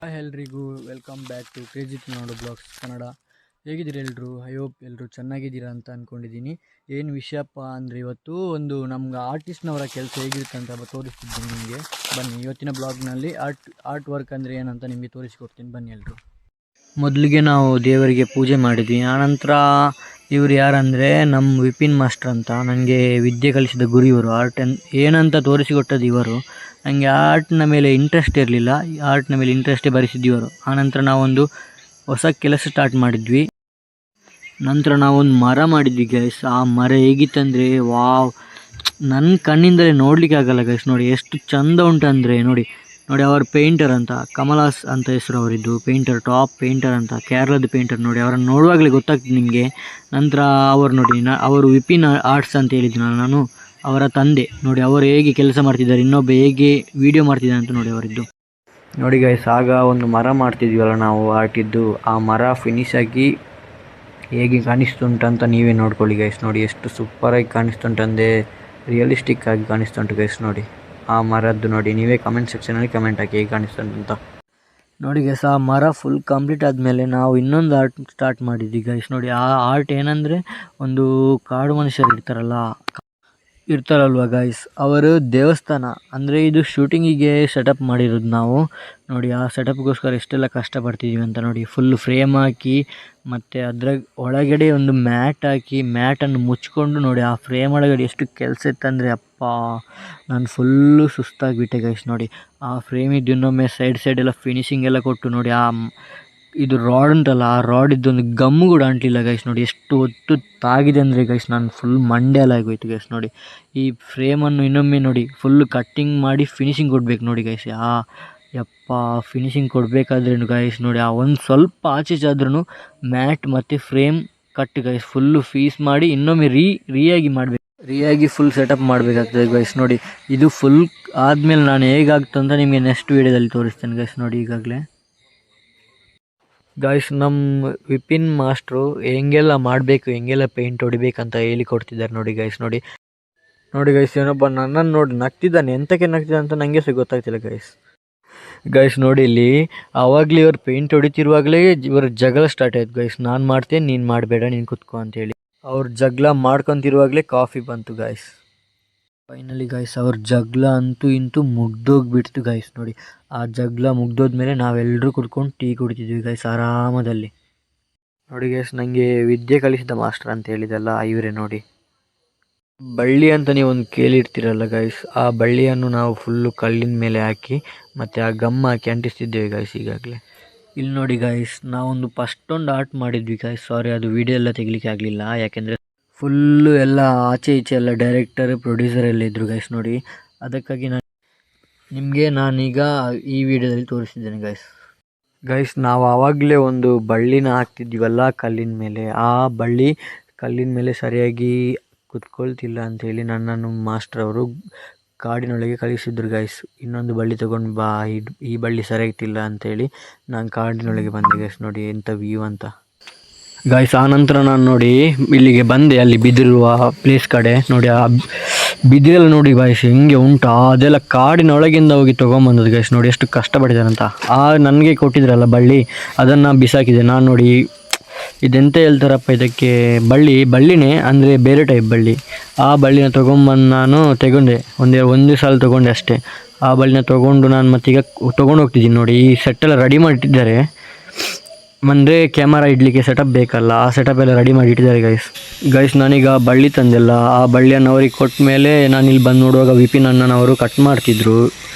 Hi ಎಲ್ರಿಗೂ welcome back to crazy Nadu blogs Kannada. ಹೇಗಿದ್ದೀರಿ ಎಲ್ಲರೂ? ಐ ಹೋಪ್ ಎಲ್ಲರೂ ಚೆನ್ನಾಗಿದ್ದೀರಾ ಅಂತ ಅಂದ್ಕೊಂಡಿದ್ದೀನಿ. ಏನು ವಿಷಯಪ್ಪ ಅಂದರೆ ಇವತ್ತು ಒಂದು ನಮ್ಗೆ ಆರ್ಟಿಸ್ಟ್ನವರ ಕೆಲಸ ಹೇಗಿರುತ್ತೆ ಅಂತ ತೋರಿಸ್ತಿದ್ದೀನಿ ನಿಮಗೆ. ಬನ್ನಿ, ಇವತ್ತಿನ ಬ್ಲಾಗ್ನಲ್ಲಿ ಆರ್ಟ್ ವರ್ಕ್ ಅಂದರೆ ಏನಂತ ನಿಮಗೆ ತೋರಿಸ್ಕೊಡ್ತೀನಿ. ಬನ್ನಿ ಎಲ್ಲರೂ. ಮೊದಲಿಗೆ ನಾವು ದೇವರಿಗೆ ಪೂಜೆ ಮಾಡಿದ್ವಿ. ಆನಂತರ ಇವರು ಯಾರಂದರೆ ನಮ್ಮ ವಿಪಿನ್ ಮಾಸ್ಟರ್ ಅಂತ, ನನಗೆ ವಿದ್ಯೆ ಕಲಿಸಿದ ಗುರು ಇವರು. ಏನಂತ ತೋರಿಸಿಕೊಟ್ಟದ್ದು ಇವರು. ನನಗೆ ಆರ್ಟ್ನ ಮೇಲೆ ಇಂಟ್ರೆಸ್ಟ್ ಇರಲಿಲ್ಲ, ಆರ್ಟ್ನ ಮೇಲೆ ಇಂಟ್ರೆಸ್ಟೇ ಬರೆಸಿದ್ದಿವರು. ಆನಂತರ ನಾವೊಂದು ಹೊಸ ಕೆಲಸ ಸ್ಟಾರ್ಟ್ ಮಾಡಿದ್ವಿ. ನಂತರ ನಾವೊಂದು ಮರ ಮಾಡಿದ್ವಿ ಗೈಸ್. ಆ ಮರ ಹೇಗಿತ್ತಂದರೆ ವಾವ್, ನನ್ನ ಕಣ್ಣಿಂದಲೇ ನೋಡಲಿಕ್ಕೆ ಆಗಲ್ಲ ಗೈಸ್. ನೋಡಿ ಎಷ್ಟು ಚಂದ ಉಂಟಂದರೆ ನೋಡಿ ಅವರ ಪೇಂಟರ್ ಅಂತ, ಕಮಲಾಸ್ ಅಂತ ಹೆಸರು ಅವರಿದ್ದು. ಪೇಂಟರ್, ಟಾಪ್ ಪೇಂಟರ್ ಅಂತ, ಕೇರಳದ ಪೇಂಟರ್. ನೋಡಿ ಅವರನ್ನು ನೋಡುವಾಗಲೇ ಗೊತ್ತಾಗ್ತದೆ ನಿಮಗೆ. ನಂತರ ಅವರು ನೋಡಿ, ಅವರು ವಿಪಿನ್ ಆರ್ಟ್ಸ್ ಅಂತ ಹೇಳಿದ್ದು ನಾನು ಅವರ ತಂದೆ. ನೋಡಿ ಅವರು ಹೇಗೆ ಕೆಲಸ ಮಾಡ್ತಿದ್ದಾರೆ, ಇನ್ನೊಬ್ಬ ಹೇಗೆ ವಿಡಿಯೋ ಮಾಡ್ತಿದ್ದಾರೆ ಅಂತ ನೋಡಿ ಅವರಿದ್ದು. ನೋಡಿ ಗೈಸ್, ಆಗ ಒಂದು ಮರ ಮಾಡ್ತಿದ್ವಲ್ಲ ನಾವು ಆರ್ಟಿದ್ದು, ಆ ಮರ ಫಿನಿಶ್ ಆಗಿ ಹೇಗೆ ಕಾಣಿಸ್ತುಂಟಂತ ನೀವೇ ನೋಡ್ಕೊಳ್ಳಿ ಗೈಸ್. ನೋಡಿ ಎಷ್ಟು ಸೂಪರಾಗಿ ಕಾಣಿಸ್ತುಂಟಂದರೆ ರಿಯಲಿಸ್ಟಿಕ್ ಆಗಿ ಕಾಣಿಸ್ತುಂಟು ಗೈಸ್. ನೋಡಿ ಆ ಮರದ್ದು ನೋಡಿ, ನೀವೇ ಕಮೆಂಟ್ ಸೆಕ್ಷನಲ್ಲಿ ಕಮೆಂಟ್ ಹಾಕಿ ಹೇಗೆ ಕಾಣಿಸ್ತುಂಟು ಅಂತ. ನೋಡಿ ಗೈಸ್, ಆ ಮರ ಫುಲ್ ಕಂಪ್ಲೀಟ್ ಆದಮೇಲೆ ನಾವು ಇನ್ನೊಂದು ಆರ್ಟ್ ಸ್ಟಾರ್ಟ್ ಮಾಡಿದ್ವಿ ಗೈಸ್. ನೋಡಿ ಆ ಆರ್ಟ್ ಏನಂದರೆ, ಒಂದು ಕಾಡು ಮನುಷ್ಯರು ಇರ್ತಾರಲ್ವ ಗೈಸ್, ಅವರು ದೇವಸ್ಥಾನ ಅಂದರೆ ಇದು ಶೂಟಿಂಗಿಗೆ ಸೆಟಪ್ ಮಾಡಿರೋದು ನಾವು. ನೋಡಿ ಆ ಸೆಟಪ್ಗೋಸ್ಕರ ಎಷ್ಟೆಲ್ಲ ಕಷ್ಟಪಡ್ತಿದ್ದೀವಿ ಅಂತ ನೋಡಿ. ಫುಲ್ ಫ್ರೇಮ್ ಹಾಕಿ ಮತ್ತು ಅದರ ಒಳಗಡೆ ಒಂದು ಮ್ಯಾಟ್ ಹಾಕಿ, ಮ್ಯಾಟನ್ನು ಮುಚ್ಕೊಂಡು ನೋಡಿ ಆ ಫ್ರೇಮ್ ಒಳಗಡೆ ಎಷ್ಟು ಕೆಲಸ ಇತ್ತಂದರೆ ಅಪ್ಪ, ನಾನು ಫುಲ್ಲು ಸುಸ್ತಾಗಿಬಿಟ್ಟೆ ಗೈಸ್. ನೋಡಿ ಆ ಫ್ರೇಮಿದ್ದು ಇನ್ನೊಮ್ಮೆ ಸೈಡೆಲ್ಲ ಫಿನಿಶಿಂಗ್ ಎಲ್ಲ ಕೊಟ್ಟು ನೋಡಿ, ಇದು ರಾಡ್ ಉಂಟಲ್ಲ, ಆ ರಾಡ್ ಇದ್ದೊಂದು ಗಮ್ಮು ಕೂಡ ಅಂಟಲಿಲ್ಲ ಗೈಸ್. ನೋಡಿ ಎಷ್ಟು ಹೊತ್ತು ತಾಗಿದೆ ಅಂದರೆ ಗೈಸ್, ನಾನು ಫುಲ್ ಮಂಡ್ಯಲಾಗೋಯ್ತು ಗೈಸ್. ನೋಡಿ ಈ ಫ್ರೇಮನ್ನು ಇನ್ನೊಮ್ಮೆ ನೋಡಿ ಫುಲ್ ಕಟ್ಟಿಂಗ್ ಮಾಡಿ ಫಿನಿಶಿಂಗ್ ಕೊಡಬೇಕು ನೋಡಿ ಗೈಸ್. ಯಪ್ಪ, ಫಿನಿಶಿಂಗ್ ಕೊಡಬೇಕಾದ್ರೂ ಗೈಸ್ ನೋಡಿ ಆ ಒಂದು ಸ್ವಲ್ಪ ಆಚೆಚಾದ್ರೂ ಮ್ಯಾಟ್ ಮತ್ತು frame cut guys full fees ಮಾಡಿ ಇನ್ನೊಮ್ಮೆ ರೀಯಾಗಿ ಫುಲ್ ಸೆಟಪ್ ಮಾಡಬೇಕಾಗ್ತದೆ ಗೈಸ್. ನೋಡಿ ಇದು ಫುಲ್ ಆದಮೇಲೆ ನಾನು ಹೇಗಾಗ್ತು ಅಂತ ನಿಮಗೆ ನೆಕ್ಸ್ಟ್ ವೀಡಿಯೋದಲ್ಲಿ ತೋರಿಸ್ತೇನೆ ಗೈಸ್. ನೋಡಿ ಈಗಾಗಲೇ ಗಾಯ್ಸ್, ನಮ್ಮ ವಿಪಿನ್ ಮಾಸ್ಟ್ರು ಹೆಂಗೆಲ್ಲ ಮಾಡಬೇಕು, ಹೆಂಗೆಲ್ಲ ಪೇಂಟ್ ಹೊಡಿಬೇಕಂತ ಹೇಳಿಕೊಡ್ತಿದ್ದಾರೆ ನೋಡಿ ಗೈಸ್. ನೋಡಿ ಗೈಸ್, ಏನೊಬ್ಬ ನನ್ನನ್ನು ನೋಡಿ ನಗ್ತಿದ್ದಾನೆ. ಎಂತಕ್ಕೆ ನಗ್ತಿದ್ದಾನೆ ಅಂತ ನನಗೆ ಸಹ ಗೊತ್ತಾಗ್ತಿಲ್ಲ ಗೈಸ್. ನೋಡಿ ಇಲ್ಲಿ ಆವಾಗಲೇ ಇವರು ಪೇಂಟ್ ಹೊಡಿತಿರುವಾಗಲೇ ಇವರ ಜಗಳ ಸ್ಟಾರ್ಟ್ ಆಯ್ತು ಗೈಸ್. ನಾನು ಮಾಡ್ತೇನೆ, ನೀನು ಮಾಡಬೇಡ, ನೀನು ಕುತ್ಕೋ ಅಂತೇಳಿ. ಅವ್ರ ಜಗಳ ಮಾಡ್ಕೊತಿರುವಾಗಲೇ ಕಾಫಿ ಬಂತು ಗೈಸ್. ಫೈನಲಿ ಗೈಸ್, ಅವ್ರ ಜಗಳ ಅಂತೂ ಇಂತೂ ಮುಗ್ದೋಗ್ಬಿಡ್ತು ಗೈಸ್. ನೋಡಿ ಆ ಜಗಳ ಮುಗ್ದೋದ್ಮೇಲೆ ನಾವೆಲ್ಲರೂ ಕುತ್ಕೊಂಡು ಟೀ ಕುಡಿತಿದ್ವಿ ಗೈಸ್ ಆರಾಮದಲ್ಲಿ. ನೋಡಿ ಗೈಸ್, ನನಗೆ ವಿದ್ಯೆ ಕಲಿಸಿದ ಮಾಸ್ಟರ್ ಅಂತ ಹೇಳಿದಲ್ಲ ಇವರೇ. ನೋಡಿ ಬಳ್ಳಿ ಅಂತ ನೀವು ಒಂದು ಕೇಳಿರ್ತೀರಲ್ಲ ಗೈಸ್, ಆ ಬಳ್ಳಿಯನ್ನು ನಾವು ಫುಲ್ಲು ಕಲ್ಲಿನ ಮೇಲೆ ಹಾಕಿ ಮತ್ತು ಆ ಗಮ್ ಹಾಕಿ ಅಂಟಿಸ್ತಿದ್ದೇವೆ ಗೈಸ್ ಈಗಾಗಲೇ. ಇಲ್ಲಿ ನೋಡಿ ಗೈಸ್, ನಾವೊಂದು ಫಸ್ಟೊಂದು ಆರ್ಟ್ ಮಾಡಿದ್ವಿ ಗೈಸ್. ಸಾರಿ, ಅದು ವಿಡಿಯೋ ಎಲ್ಲ ತೆಗಿಲಿಕ್ಕೆ ಆಗಲಿಲ್ಲ, ಯಾಕೆಂದರೆ ಫುಲ್ಲು ಎಲ್ಲ ಆಚೆ ಈಚೆ ಎಲ್ಲ ಡೈರೆಕ್ಟರ್ ಪ್ರೊಡ್ಯೂಸರ್ ಎಲ್ಲ ಇದ್ದರು ಗೈಸ್. ನೋಡಿ ಅದಕ್ಕಾಗಿ ನಾನೀಗ ಈ ವಿಡಿಯೋದಲ್ಲಿ ತೋರಿಸಿದ್ದೇನೆ ಗೈಸ್. ನಾವು ಆವಾಗಲೇ ಒಂದು ಬಳ್ಳಿನ ಹಾಕ್ತಿದ್ವಲ್ಲ ಕಲ್ಲಿನ ಮೇಲೆ, ಆ ಬಳ್ಳಿ ಕಲ್ಲಿನ ಮೇಲೆ ಸರಿಯಾಗಿ ಕುತ್ಕೊಳ್ತಿಲ್ಲ ಅಂಥೇಳಿ ನನ್ನನ್ನು ಮಾಸ್ಟರ್ ಅವರು ಕಾಡಿನೊಳಗೆ ಕಳಿಸಿದ್ರು ಗೈಸ್. ಇನ್ನೊಂದು ಬಳ್ಳಿ ತೊಗೊಂಡು ಬಾ, ಈ ಬಳ್ಳಿ ಸರಿಯಾಗ್ತಿಲ್ಲ ಅಂಥೇಳಿ ನಾನು ಕಾಡಿನೊಳಗೆ ಬಂದೆ ಗೈಸ್. ನೋಡಿ ಎಂಥ ವ್ಯೂ ಅಂತ ಗೈಸ್. ಆನಂತರ ನಾನು ನೋಡಿ ಇಲ್ಲಿಗೆ ಬಂದೆ, ಅಲ್ಲಿ ಬಿದಿರುವ ಪ್ಲೇಸ್ ಕಡೆ. ನೋಡಿ ಆ ಬಿದಿರೆಲ್ಲ ನೋಡಿ ಗೈಸ್ ಹೆಂಗೆ ಉಂಟು, ಅದೆಲ್ಲ ಕಾಡಿನೊಳಗಿಂದ ಹೋಗಿ ತೊಗೊಂಬಂದದ್ದು ಗೈಸ್. ನೋಡಿ ಎಷ್ಟು ಕಷ್ಟಪಟ್ಟಿದ್ದಾರಂತ. ನನಗೆ ಕೊಟ್ಟಿದ್ರಲ್ಲ ಬಳ್ಳಿ, ಅದನ್ನು ಬಿಸಾಕಿದೆ ನಾನು. ನೋಡಿ ಇದೆಂತ ಹೇಳ್ತಾರಪ್ಪ ಇದಕ್ಕೆ, ಬಳ್ಳಿನೇ ಅಂದರೆ ಬೇರೆ ಟೈಪ್ ಬಳ್ಳಿ. ಆ ಬಳ್ಳಿನ ತೊಗೊಂಬಂದು ನಾನು ಒಂದೇ ಸಲ ತೊಗೊಂಡೆ ಅಷ್ಟೇ. ಆ ಬಳ್ಳಿನ ತೊಗೊಂಡು ನಾನು ಮತ್ತೀಗ ತೊಗೊಂಡು ಹೋಗ್ತಿದ್ದೀನಿ. ನೋಡಿ ಈ ಸೆಟ್ಟೆಲ್ಲ ರೆಡಿ ಮಾಡಿಟ್ಟಿದ್ದಾರೆ, ಅಂದರೆ ಕ್ಯಾಮರಾ ಇಡಲಿಕ್ಕೆ ಸೆಟಪ್ ಬೇಕಲ್ಲ, ಆ ಸೆಟಪ್ ಎಲ್ಲ ರೆಡಿ ಮಾಡಿ ಇಟ್ಟಿದ್ದಾರೆ ಗೈಸ್. ನಾನೀಗ ಬಳ್ಳಿ ತಂದೆಲ್ಲ, ಆ ಬಳ್ಳಿಯನ್ನು ಅವ್ರಿಗೆ ಕೊಟ್ಟ ಮೇಲೆ ನಾನು ಇಲ್ಲಿ ಬಂದು ನೋಡುವಾಗ ವಿಪಿನ್ ಅಣ್ಣನವರು ಕಟ್ ಮಾಡ್ತಿದ್ರು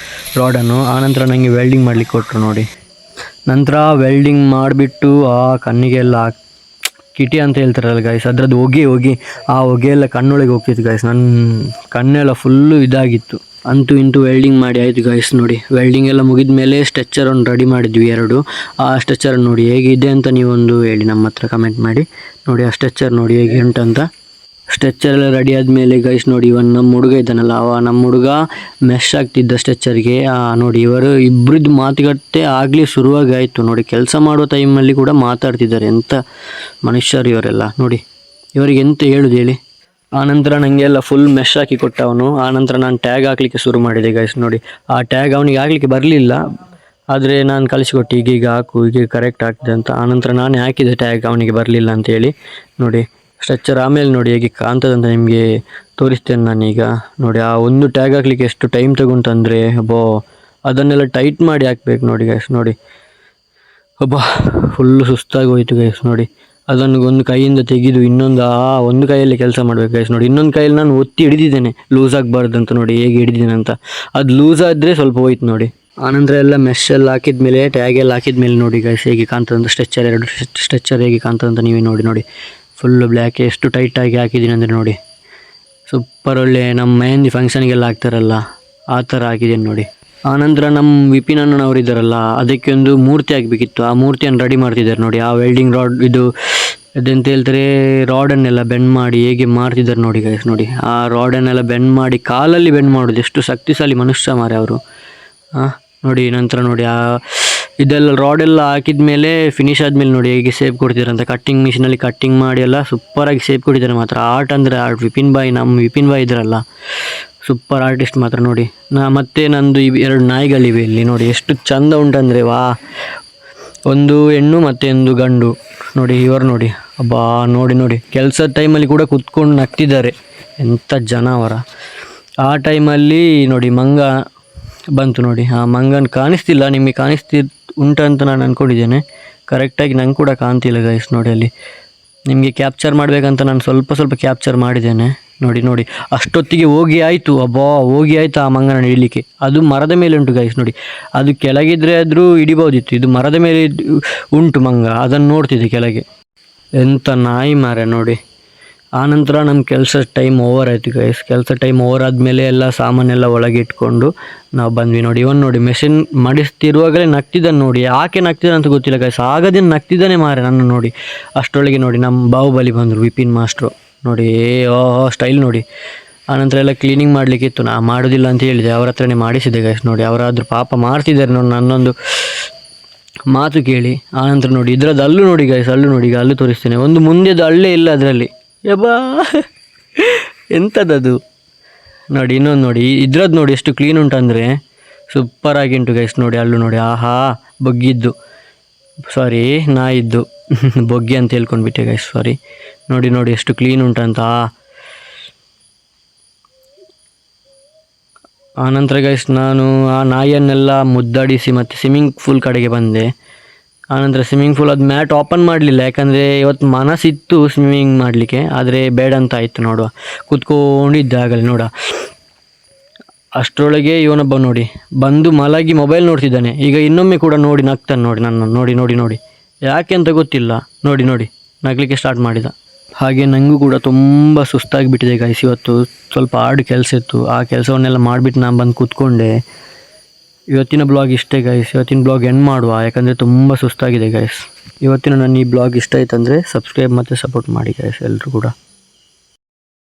ರಾಡನ್ನು. ಆನಂತರ ನನಗೆ ವೆಲ್ಡಿಂಗ್ ಮಾಡಲಿಕ್ಕೆ ಕೊಟ್ಟರು ನೋಡಿ. ನಂತರ ವೆಲ್ಡಿಂಗ್ ಮಾಡಿಬಿಟ್ಟು ಆ ಕಣ್ಣಿಗೆಲ್ಲ ಕಿಟಿ ಅಂತ ಹೇಳ್ತಾರಲ್ಲ ಗೈಸ್, ಅದರದ್ದು ಹೊಗೆ ಆ ಹೊಗೆ ಎಲ್ಲ ಕಣ್ಣೊಳಗೆ ಹೋಗ್ತಿತ್ತು ಗೈಸ್. ನನ್ನ ಕಣ್ಣೆಲ್ಲ ಫುಲ್ಲು ಇದಾಗಿತ್ತು. ಅಂತೂ ಇಂತೂ ವೆಲ್ಡಿಂಗ್ ಮಾಡಿ ಆಯಿತು ಗೈಸ್. ನೋಡಿ ವೆಲ್ಡಿಂಗ್ ಎಲ್ಲ ಮುಗಿದ ಮೇಲೆ ಸ್ಟ್ರೆಚ್ಚರನ್ನು ರೆಡಿ ಮಾಡಿದ್ವಿ 2. ಆ ಸ್ಟ್ರೆಚ್ಚರ್ ನೋಡಿ ಹೇಗಿದೆ ಅಂತ ನೀವೊಂದು ಹೇಳಿ ನಮ್ಮ ಹತ್ರ ಕಮೆಂಟ್ ಮಾಡಿ. ನೋಡಿ ಆ ಸ್ಟ್ರೆಚ್ಚರ್ ನೋಡಿ ಹೇಗೆ ಉಂಟಂತ. ಸ್ಟ್ರೆಚ್ಚರ್ ಎಲ್ಲ ರೆಡಿ ಆದಮೇಲೆ ಗೈಸ್ ನೋಡಿ, ನಮ್ಮ ಹುಡುಗ ಇದ್ದಾನಲ್ಲ, ನಮ್ಮ ಹುಡುಗ ಮೆಶ್ ಆಗ್ತಿದ್ದ ಸ್ಟ್ರೆಚ್ಚರ್ಗೆ. ನೋಡಿ ಇವರು ಇಬ್ಬರದ್ದು ಮಾತುಕತೆ ಆಗಲಿ ಶುರುವಾಗಿ ಆಯಿತು. ನೋಡಿ ಕೆಲಸ ಮಾಡೋ ಟೈಮಲ್ಲಿ ಕೂಡ ಮಾತಾಡ್ತಿದ್ದಾರೆ. ಎಂಥ ಮನುಷ್ಯರು ಇವರೆಲ್ಲ. ನೋಡಿ ಇವರಿಗೆ ಎಂತ ಹೇಳೋದು ಹೇಳಿ. ಆನಂತರ ನನಗೆ ಎಲ್ಲ ಫುಲ್ ಮೆಶ್ ಹಾಕಿ ಕೊಟ್ಟ ಅವನು. ಆನಂತರ ನಾನು ಟ್ಯಾಗ್ ಹಾಕಲಿಕ್ಕೆ ಶುರು ಮಾಡಿದೆ ಗೈಸ್. ನೋಡಿ ಆ ಟ್ಯಾಗ್ ಅವನಿಗೆ ಆಗಲಿಕ್ಕೆ ಬರಲಿಲ್ಲ, ಆದರೆ ನಾನು ಕಳಿಸಿಕೊಟ್ಟು ಈಗೀಗ ಹಾಕು ಈಗ ಕರೆಕ್ಟ್ ಆಗ್ತದೆ ಅಂತ. ಆನಂತರ ನಾನೇ ಹಾಕಿದೆ ಟ್ಯಾಗ್, ಅವನಿಗೆ ಬರಲಿಲ್ಲ ಅಂತೇಳಿ. ನೋಡಿ ಸ್ಟ್ರೆಚ್ಚರ್ ಆಮೇಲೆ ನೋಡಿ ಹೇಗೆ ಕಾಣ್ತದಂತ ನಿಮಗೆ ತೋರಿಸ್ತೇನೆ ನಾನೀಗ. ನೋಡಿ ಆ ಒಂದು ಟ್ಯಾಗ್ ಹಾಕ್ಲಿಕ್ಕೆ ಎಷ್ಟು ಟೈಮ್ ತಗೊಂತಂದರೆ ಅಬ್ಬೋ, ಅದನ್ನೆಲ್ಲ ಟೈಟ್ ಮಾಡಿ ಹಾಕ್ಬೇಕು ನೋಡಿ ಗೈಸ್. ನೋಡಿ ಅಬ್ಬಾ ಫುಲ್ಲು ಸುಸ್ತಾಗಿ ಹೋಯ್ತು ಗೈಸ್. ನೋಡಿ ಅದನ್ನು ಒಂದು ಕೈಯಿಂದ ತೆಗೆದು ಇನ್ನೊಂದು ಒಂದು ಕೈಯಲ್ಲಿ ಕೆಲಸ ಮಾಡಬೇಕು ಗೈಸ್. ನೋಡಿ ಇನ್ನೊಂದು ಕೈಯಲ್ಲಿ ನಾನು ಒತ್ತಿ ಹಿಡಿದಿದ್ದೇನೆ ಲೂಸ್ ಆಗಬಾರ್ದು ಅಂತ. ನೋಡಿ ಹೇಗೆ ಹಿಡಿದಿದ್ದೇನೆ ಅಂತ. ಅದು ಲೂಸ್ ಆದರೆ ಸ್ವಲ್ಪ ಹೋಯ್ತು ನೋಡಿ. ಆನಂತರ ಎಲ್ಲ ಮೆಶ್ ಎಲ್ಲ ಹಾಕಿದ್ಮೇಲೆ ಟ್ಯಾಗ್ ಎಲ್ಲ ಹಾಕಿದ್ಮೇಲೆ ನೋಡಿ ಗೈಸ್ ಹೇಗೆ ಕಾಣ್ತದಂತ ಸ್ಟ್ರೆಚ್ಚರ್, ಎರಡು ಸ್ಟ್ರೆಚ್ಚರ್ ಹೇಗೆ ಕಾಣ್ತದಂತ ನೀವೇ ನೋಡಿ. ನೋಡಿ ಫುಲ್ಲು ಬ್ಲ್ಯಾಕ್ ಎಷ್ಟು ಟೈಟಾಗಿ ಹಾಕಿದ್ದೀನಿ ಅಂದರೆ ನೋಡಿ ಸೂಪರ್, ಒಳ್ಳೆ ನಮ್ಮ ಮೆಹಂದಿ ಫಂಕ್ಷನ್ಗೆಲ್ಲ ಹಾಕ್ತಾರಲ್ಲ ಆ ಥರ ಹಾಕಿದ್ದೀನಿ ನೋಡಿ. ಆನಂತರ ನಮ್ಮ ವಿಪಿನ್ ಅಣ್ಣನವರು ಇದ್ದಾರಲ್ಲ, ಅದಕ್ಕೆ ಒಂದು ಮೂರ್ತಿ ಆಗಬೇಕಿತ್ತು. ಆ ಮೂರ್ತಿಯನ್ನು ರೆಡಿ ಮಾಡ್ತಿದ್ದಾರೆ ನೋಡಿ. ಆ ವೆಲ್ಡಿಂಗ್ ರಾಡ್ ಇದೆಂತ ಹೇಳ್ತಾರೆ, ರಾಡನ್ನೆಲ್ಲ ಬೆಂಡ್ ಮಾಡಿ ಹೇಗೆ ಮಾಡ್ತಿದ್ದಾರೆ ನೋಡಿ ಗೈಸ್. ನೋಡಿ ಆ ರಾಡನ್ನೆಲ್ಲ ಬೆಂಡ್ ಮಾಡಿ ಕಾಲಲ್ಲಿ ಬೆಂಡ್ ಮಾಡೋದು, ಎಷ್ಟು ಶಕ್ತಿಶಾಲಿ ಮನುಷ್ಯ ಮಾರೆ ಅವರು. ನೋಡಿ ನಂತರ ನೋಡಿ ಇದೆಲ್ಲ ರಾಡೆಲ್ಲ ಹಾಕಿದ ಮೇಲೆ ಫಿನಿಶ್ ಆದಮೇಲೆ ನೋಡಿ ಹೇಗೆ ಸೇಪ್ ಕೊಡ್ತಿದ್ದಾರೆ ಅಂತ. ಕಟ್ಟಿಂಗ್ ಮಿಷಿನಲ್ಲಿ ಕಟ್ಟಿಂಗ್ ಮಾಡಿ ಎಲ್ಲ ಸೂಪರಾಗಿ ಸೇಪ್ ಕೊಟ್ಟಿದ್ದಾರೆ ಮಾತ್ರ. ಆರ್ಟ್ ಅಂದರೆ ಆರ್ಟ್. ನಮ್ಮ ವಿಪಿನ್ ಬಾಯ್ ಇದ್ರಲ್ಲ ಸೂಪರ್ ಆರ್ಟಿಸ್ಟ್ ಮಾತ್ರ. ನೋಡಿ ಮತ್ತೆ ನಂದು 2 ನಾಯಿಗಳಿವೆ ಇಲ್ಲಿ ನೋಡಿ, ಎಷ್ಟು ಚಂದ ಉಂಟಂದರೆ ವಾ, ಒಂದು ಹೆಣ್ಣು ಮತ್ತು ಒಂದು ಗಂಡು. ನೋಡಿ ಇವರು ನೋಡಿ ಅಬ್ಬಾ, ನೋಡಿ ನೋಡಿ ಕೆಲಸದ ಟೈಮಲ್ಲಿ ಕೂಡ ಕುತ್ಕೊಂಡು ನಗ್ತಿದ್ದಾರೆ, ಎಂಥ ಜನವರ. ಆ ಟೈಮಲ್ಲಿ ನೋಡಿ ಮಂಗ ಬಂತು ನೋಡಿ. ಆ ಮಂಗನ ಕಾಣಿಸ್ತಿಲ್ಲ, ನಿಮಗೆ ಉಂಟಂತ ನಾನು ಅಂದ್ಕೊಂಡಿದ್ದೇನೆ. ಕರೆಕ್ಟಾಗಿ ನಂಗೆ ಕೂಡ ಕಾಣ್ತಿಲ್ಲ ಗೈಸ್. ನೋಡಿ ಅಲ್ಲಿ ನಿಮಗೆ ಕ್ಯಾಪ್ಚರ್ ಮಾಡಬೇಕಂತ ನಾನು ಸ್ವಲ್ಪ ಕ್ಯಾಪ್ಚರ್ ಮಾಡಿದ್ದೇನೆ. ನೋಡಿ ನೋಡಿ ಅಷ್ಟೊತ್ತಿಗೆ ಹೋಗಿ ಆಯಿತು. ಅಬ್ಬಾ ಹೋಗಿ ಆಯಿತು ಆ ಮಂಗನ ಹಿಡಲಿಕ್ಕೆ. ಅದು ಮರದ ಮೇಲೆ ಉಂಟು ಗೈಸ್. ನೋಡಿ ಅದು ಕೆಳಗಿದ್ರೆ ಆದರೂ ಹಿಡಿಬೋದಿತ್ತು, ಇದು ಮರದ ಮೇಲೆ ಉಂಟು ಮಂಗ, ಅದನ್ನು ನೋಡ್ತಿದ್ದೆ ಕೆಳಗೆ. ಎಂಥ ನಾಯಿ ಮಾರೆ ನೋಡಿ. ಆನಂತರ ನಮ್ಮ ಕೆಲಸ ಟೈಮ್ ಓವರ್ ಆಯಿತು ಗೈಸ್. ಕೆಲಸ ಟೈಮ್ ಓವರ್ ಆದಮೇಲೆ ಎಲ್ಲ ಸಾಮಾನೆಲ್ಲ ಒಳಗೆ ಇಟ್ಕೊಂಡು ನಾವು ಬಂದ್ವಿ. ನೋಡಿ ಇವನು ನೋಡಿ ಮೆಷಿನ್ ಮಾಡಿಸ್ತಿರುವಾಗಲೇ ನಗ್ತಿದ್ದಾನೆ ನೋಡಿ. ಯಾಕೆ ನಗ್ತಿದ್ದಾನೆ ಅಂತ ಗೊತ್ತಿಲ್ಲ ಗೈಸ್, ಆಗದೇ ನಗ್ತಿದ್ದಾನೆ ಮಾರೆ ನನ್ನ ನೋಡಿ. ಅಷ್ಟರೊಳಗೆ ನೋಡಿ ನಮ್ಮ ಬಾಹುಬಲಿ ಬಂದರು, ವಿಪಿನ್ ಮಾಸ್ಟ್ರು. ನೋಡಿ ಸ್ಟೈಲ್ ನೋಡಿ. ಆನಂತರ ಎಲ್ಲ ಕ್ಲೀನಿಂಗ್ ಮಾಡಲಿಕ್ಕಿತ್ತು, ನಾ ಮಾಡೋದಿಲ್ಲ ಅಂತ ಹೇಳಿದೆ, ಅವ್ರ ಹತ್ರನೇ ಮಾಡಿಸಿದೆ ಗೈಸ್. ನೋಡಿ ಅವರಾದರೂ ಪಾಪ ಮಾಡ್ತಿದ್ದಾರೆ ನೋಡಿ, ನನ್ನೊಂದು ಮಾತು ಕೇಳಿ. ಆನಂತರ ನೋಡಿ ಇದ್ರದ್ದು ಅಲ್ಲು ನೋಡಿ ಗೈಸ್, ಅಲ್ಲು ನೋಡಿ, ಈಗ ಅಲ್ಲು ತೋರಿಸ್ತೇನೆ. ಒಂದು ಮುಂದೆದು ಹಳ್ಳೆ ಇಲ್ಲ ಅದರಲ್ಲಿ. ಯಬ್ಬಾ ಎಂಥದ್ದು ನೋಡಿ. ಇನ್ನೊಂದು ನೋಡಿ ಇದ್ರದ್ದು ನೋಡಿ ಎಷ್ಟು ಕ್ಲೀನ್ ಉಂಟಂದರೆ ಸೂಪರಾಗಿ ಉಂಟು ಗೈಸ್. ನೋಡಿ ಅಲ್ಲೂ ನೋಡಿ, ಆಹಾ ಬೊಗ್ಗಿದ್ದು, ಸಾರಿ ನಾಯಿದ್ದು ಬೊಗ್ಗೆ ಅಂತ ಹೇಳ್ಕೊಂಡ್ಬಿಟ್ಟೆ ಗೈಸ್, ಸಾರಿ. ನೋಡಿ ನೋಡಿ ಎಷ್ಟು ಕ್ಲೀನ್ ಉಂಟಂತ. ಆನಂತರ ಗೈಸ್ ನಾನು ಆ ನಾಯಿಯನ್ನೆಲ್ಲ ಮುದ್ದಾಡಿಸಿ ಮತ್ತು ಸ್ವಿಮ್ಮಿಂಗ್ ಪೂಲ್ ಕಡೆಗೆ ಬಂದೆ. ಆನಂತರ ಸ್ವಿಮ್ಮಿಂಗ್ ಪೂಲ್ ಅದು ಮ್ಯಾಟ್ ಓಪನ್ ಮಾಡಲಿಲ್ಲ, ಯಾಕಂದರೆ ಇವತ್ತು ಮನಸ್ಸಿತ್ತು ಸ್ವಿಮ್ಮಿಂಗ್ ಮಾಡಲಿಕ್ಕೆ, ಆದರೆ ಬೇಡ ಅಂತ ಆಯಿತು. ನೋಡುವ ಕೂತ್ಕೊಂಡಿದ್ದೆ ಆಗಲಿ ನೋಡ. ಅಷ್ಟರೊಳಗೆ ಇವನೊಬ್ಬ ನೋಡಿ ಬಂದು ಮಲಗಿ ಮೊಬೈಲ್ ನೋಡ್ತಿದ್ದಾನೆ. ಈಗ ಇನ್ನೊಮ್ಮೆ ಕೂಡ ನೋಡಿ ನಗ್ತಾನೆ ನೋಡಿ ನನ್ನನ್ನು ನೋಡಿ ನೋಡಿ ನೋಡಿ, ಯಾಕೆ ಅಂತ ಗೊತ್ತಿಲ್ಲ. ನೋಡಿ ನೋಡಿ ನಗಲಿಕ್ಕೆ ಸ್ಟಾರ್ಟ್ ಮಾಡಿದ. ಹಾಗೆ ನನಗೂ ಕೂಡ ತುಂಬ ಸುಸ್ತಾಗಿಬಿಟ್ಟಿದೆ ಗೈಸ್. ಇವತ್ತು ಸ್ವಲ್ಪ ಹಾರ್ಡ್ ಕೆಲಸ ಇತ್ತು, ಆ ಕೆಲಸವನ್ನೆಲ್ಲ ಮಾಡಿಬಿಟ್ಟು ನಾನು ಬಂದು ಕೂತ್ಕೊಂಡೆ. ಇವತ್ತಿನ ಬ್ಲಾಗ್ ಇಷ್ಟೇ ಗೈಸ್. ಇವತ್ತಿನ ಬ್ಲಾಗ್ ಎಂಡ್ ಮಾಡುವ, ಯಾಕಂದರೆ ತುಂಬ ಸುಸ್ತಾಗಿದೆ ಗೈಸ್. ಇವತ್ತಿನ ನನ್ನ ಈ ಬ್ಲಾಗ್ ಇಷ್ಟ ಆಯ್ತಂದರೆ ಸಬ್ಸ್ಕ್ರೈಬ್ ಮತ್ತು ಸಪೋರ್ಟ್ ಮಾಡಿ ಗೈಸ್ ಎಲ್ಲರೂ ಕೂಡ.